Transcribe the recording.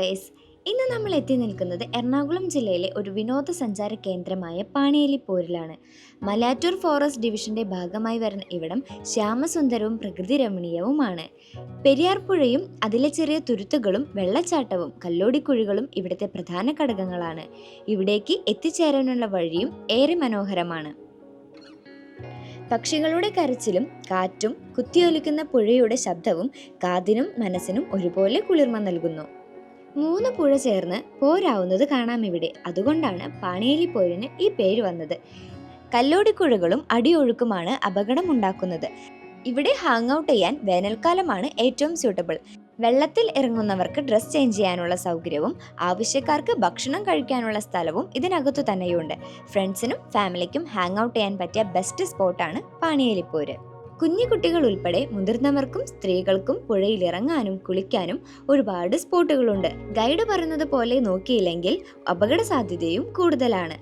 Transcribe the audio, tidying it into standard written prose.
Guys, ഇന്ന് നമ്മൾ എത്തി നിൽക്കുന്നത് എറണാകുളം ജില്ലയിലെ ഒരു വിനോദസഞ്ചാര കേന്ദ്രമായ പാണിയേലിപ്പോരിലാണ്. മലയാറ്റൂർ ഫോറസ്റ്റ് ഡിവിഷന്റെ ഭാഗമായി വരുന്ന ഇവിടം ശ്യാമസുന്ദരവും പ്രകൃതി രമണീയവുമാണ്. പെരിയാർ പുഴയും അതിലെ ചെറിയ തുരുത്തുകളും വെള്ളച്ചാട്ടവും കല്ലോടിക്കുഴികളും ഇവിടുത്തെ പ്രധാന ഘടകങ്ങളാണ്. ഇവിടേക്ക് എത്തിച്ചേരാനുള്ള വഴിയും ഏറെ മനോഹരമാണ്. പക്ഷികളുടെ കരച്ചിലും കാറ്റും കുത്തിയൊലിക്കുന്ന പുഴയുടെ ശബ്ദവും കാതിനും മനസ്സിനും ഒരുപോലെ കുളിർമ നൽകുന്നു. 3 പുഴ ചേർന്ന് പോരാവുന്നത് കാണാം ഇവിടെ. അതുകൊണ്ടാണ് പാണിയേലിപ്പോരിന് ഈ പേര് വന്നത്. കല്ലോടിക്കുഴകളും അടിയൊഴുക്കുമാണ് അപകടമുണ്ടാക്കുന്നത്. ഇവിടെ ഹാങ് ഔട്ട് ചെയ്യാൻ വേനൽക്കാലമാണ് ഏറ്റവും സ്യൂട്ടബിൾ. വെള്ളത്തിൽ ഇറങ്ങുന്നവർക്ക് ഡ്രസ് ചേഞ്ച് ചെയ്യാനുള്ള സൗകര്യവും ആവശ്യക്കാർക്ക് ഭക്ഷണം കഴിക്കാനുള്ള സ്ഥലവും ഇതിനകത്തു തന്നെയുണ്ട്. ഫ്രണ്ട്സിനും ഫാമിലിക്കും ഹാങ് ഔട്ട് ചെയ്യാൻ പറ്റിയ ബെസ്റ്റ് സ്പോട്ടാണ് പാണിയേലിപ്പോര്. കുഞ്ഞു കുട്ടികൾ ഉൾപ്പെടെ മുതിർന്നവർക്കും സ്ത്രീകൾക്കും പുഴയിൽ ഇറങ്ങാനും കുളിക്കാനും ഒരുപാട് സ്പോട്ടുകളുണ്ട്. ഗൈഡ് പറയുന്നത് പോലെ നോക്കിയില്ലെങ്കിൽ അപകട സാധ്യതയും കൂടുതലാണ്.